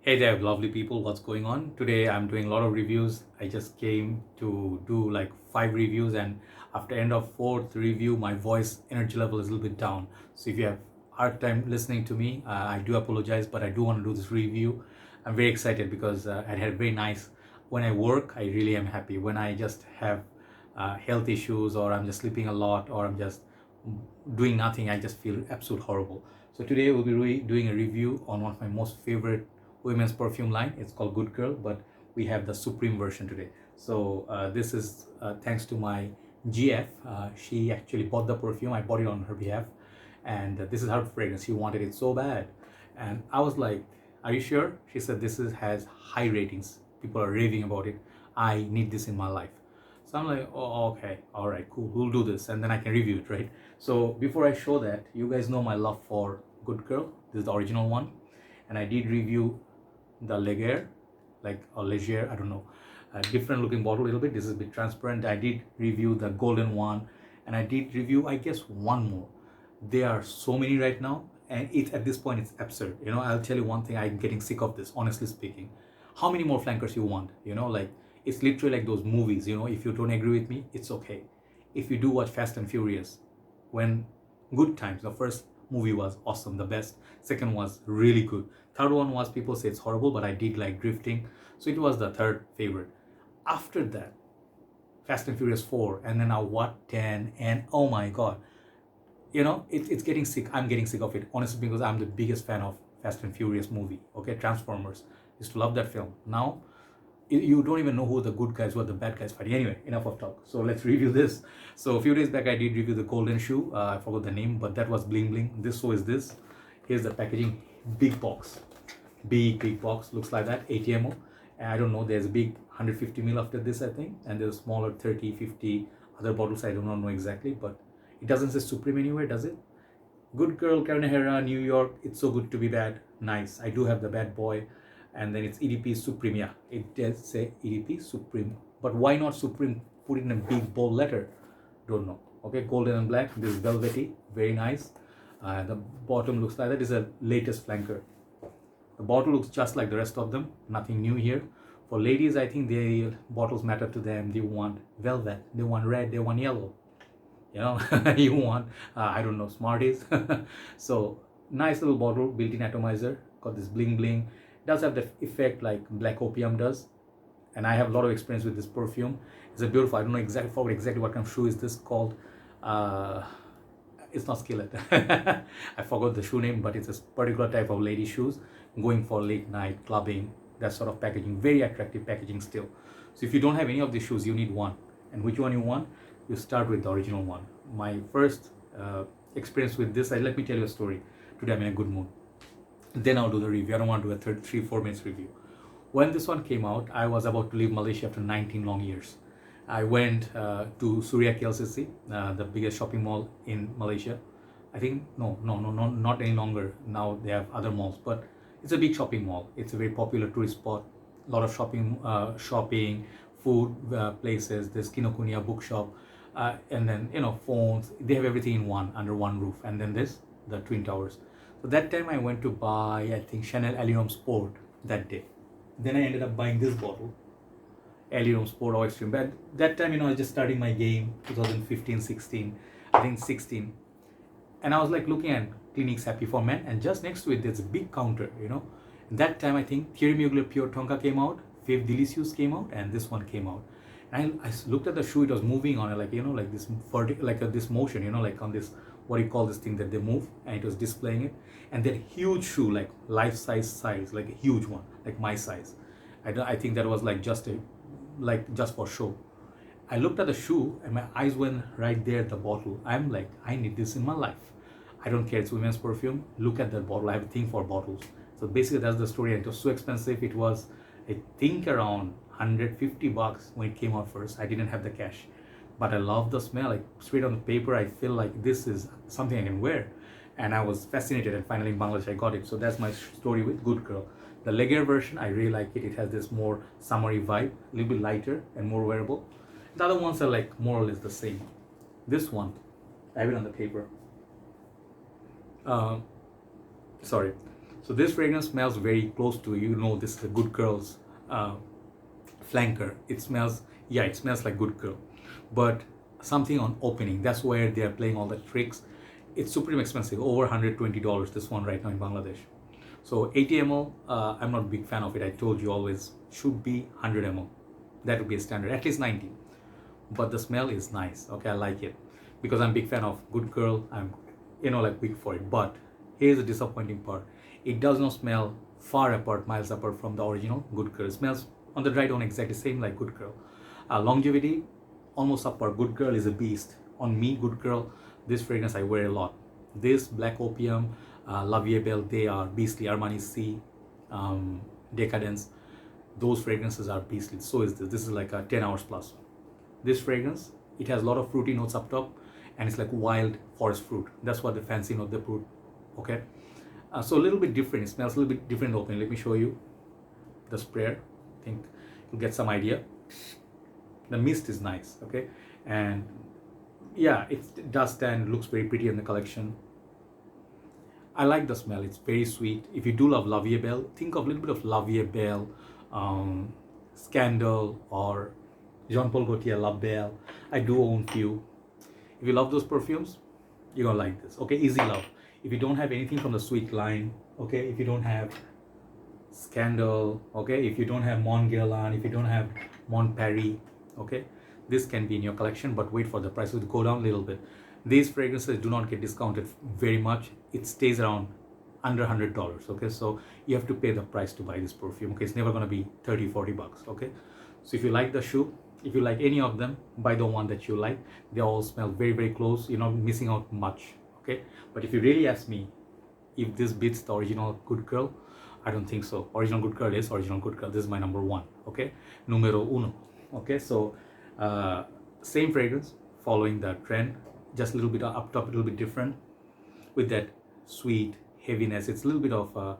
Hey there, lovely people. What's going on? Today I'm doing a lot of reviews. I just came to do like 5 reviews, and after end of fourth review, my voice energy level is a little bit down. So if you have hard time listening to me, I do apologize, but I do want to do this review. I'm very excited because I had very nice. When I work, I really am happy. When I just have health issues, or I'm just sleeping a lot, or I'm just doing nothing, I just feel absolute horrible. So today we'll be doing a review on one of my most favorite women's perfume line. It's called Good Girl, but we have the Supreme version today. So this is thanks to my GF. She actually bought the perfume. I bought it on her behalf, and this is her fragrance. She wanted it so bad, and I was like, "Are you sure?" She said, "This has high ratings. People are raving about it. I need this in my life." So I'm like, "Oh, okay, all right, cool. We'll do this, and then I can review it, right?" So before I show that, you guys know my love for Good Girl. This is the original one, and I did review the Leger, like or Leger, I don't know, a different looking bottle a little bit. This is a bit transparent. I did review the golden one, and I did review, I guess, one more. There are so many right now, and it at this point it's absurd. I'll tell you one thing. I'm getting sick of this, honestly speaking. How many more flankers you want? Like it's literally like those movies. If you don't agree with me, it's okay. If you do watch Fast and Furious, when good times, the first movie was awesome, the best. Second was really good. Third one was, people say it's horrible, but I did like drifting, so it was the third favorite. After that, Fast and Furious 4, and then now what, 10, and oh my god, it's getting sick. I'm getting sick of it, honestly, because I'm the biggest fan of Fast and Furious movie. Okay, Transformers. Used to love that film. Now you don't even know who the good guys, who are the bad guys fighting. Anyway, enough of talk. So let's review this. So a few days back, I did review the golden shoe. I forgot the name, but that was bling bling. This so is this. Here's the packaging. Big box. Big box. Looks like that. ATMO. And I don't know. There's a big 150 ml after this, I think, and there's smaller 30, 50 other bottles. I do not know exactly, but it doesn't say Supreme anywhere, does it? Good Girl, Herrera, New York. It's so good to be bad. Nice. I do have the bad boy, and then it's EDP Supreme. Yeah, it does say EDP Supreme, but why not Supreme? Put it in a big bold letter. Don't know. Okay, golden and black. This is velvety, very nice. The bottom looks like that. This is a latest flanker. The bottle looks just like the rest of them. Nothing new here. For ladies, I think the bottles matter to them. They want velvet. They want red. They want yellow. You want I don't know, Smarties. So nice little bottle, built-in atomizer, got this bling bling. Does have the effect like black opium does, and I have a lot of experience with this perfume. It's a beautiful, I don't know exactly, forget exactly what kind of shoe is this called. It's not skillet. I forgot the shoe name, but it's a particular type of lady shoes going for late night clubbing, that sort of packaging. Very attractive packaging still. So if you don't have any of these shoes, you need one. And which one you want? You start with the original one. My first experience with this, let me tell you a story. Today I'm in a good mood. Then I'll do the review. I don't want to do a 3-4 minutes review. When this one came out, I was about to leave Malaysia after 19 long years. I went to Suria KLCC, the biggest shopping mall in Malaysia. I think no, not any longer. Now they have other malls, but it's a big shopping mall. It's a very popular tourist spot. A lot of shopping, food places. There's Kinokuniya bookshop, and then phones. They have everything in under one roof. And then there's the Twin Towers. So that time I went to buy, I think, Chanel Allium Sport that day. Then I ended up buying this bottle, Allium Sport or Extreme. But that time, I was just starting my game, 2015, 16, I think 16. And I was like looking at Cliniques Happy for Men, and just next to it, there's a big counter, That time, I think Thierry Mugler Pure Tonka came out, Fave Delicious came out, and this one came out. And I looked at the shoe, it was moving on, like, like this vertical, like this motion, like on this, what do you call this thing that they move, and it was displaying it. And that huge shoe, like size, like a huge one, like my size. I think that was like just for show. I looked at the shoe and my eyes went right there at the bottle. I'm like, I need this in my life. I don't care, it's women's perfume. Look at that bottle. I have a thing for bottles. So basically that's the story. And it was so expensive. It was, I think, around 150 bucks when it came out first. I didn't have the cash, but I love the smell. Like straight on the paper, I feel like this is something I can wear. And I was fascinated, and finally in Bangladesh I got it. So that's my story with Good Girl. The Leger version, I really like it. It has this more summery vibe, a little bit lighter and more wearable. The other ones are like more or less the same. This one, I have it on the paper. Sorry. So this fragrance smells very close to, you know, this is a good girl's flanker. It smells, yeah, it smells like good girl, but something on opening, that's where they are playing all the tricks. It's supreme expensive, over $120 this one right now in Bangladesh. So 80 ml, I'm not a big fan of it. I told you always should be 100 ml. That would be a standard, at least 90. But the smell is nice. Okay, I like it because I'm a big fan of good girl. I'm, you know, like big for it. But here's the disappointing part: it does not smell far apart, miles apart from the original good girl. It smells on the dry down exactly same like good girl. Longevity almost apart. Good girl is a beast. On me, good girl, this fragrance I wear a lot. This Black Opium, La Vie Belle, they are beastly. Armani C, Decadence, those fragrances are beastly. So is this. This is like a 10 hours plus. This fragrance, it has a lot of fruity notes up top, and it's like wild forest fruit. That's what the fancy note they put. Okay, so a little bit different. It smells a little bit different open. Let me show you the sprayer. I think you'll get some idea. The mist is nice. Okay, and yeah, it does stand, looks very pretty in the collection. I like the smell. It's very sweet. If you do love La Vie Belle, think of a little bit of La Vie Belle, Scandal, or Jean Paul Gaultier La Belle. I do own few. If you love those perfumes, you're gonna like this. Okay, easy love. If you don't have anything from the sweet line, okay, if you don't have Scandal, okay, if you don't have Mon Guerlain, if you don't have Mon Paris, okay, this can be in your collection, but wait for the prices to go down a little bit. These fragrances do not get discounted very much. It stays around under $100. Okay, so you have to pay the price to buy this perfume. Okay, it's never going to be 30-40 bucks. Okay, so if you like the shoe, if you like any of them, buy the one that you like. They all smell very, very close. You're not missing out much. Okay, but if you really ask me if this beats the original Good Girl, I don't think so. Original Good Girl is original Good Girl. This is my number one. Okay, numero uno. Okay, so same fragrance, following the trend, just a little bit up top, a little bit different, with that sweet heaviness. It's a little bit of a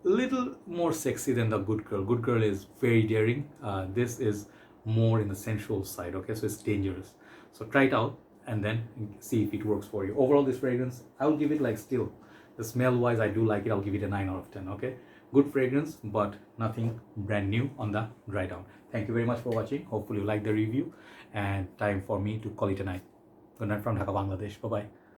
little more sexy than the Good Girl. Good Girl is very daring. This is more in the sensual side. Okay, so it's dangerous. So try it out and then see if it works for you. Overall, this fragrance, I will give it, like, still, the smell wise, I do like it. I'll give it a 9 out of 10. Okay, good fragrance, but nothing brand new on the dry down. Thank you very much for watching. Hopefully you like the review, and time for me to call it a night. Good night from Dhaka, Bangladesh. Bye bye.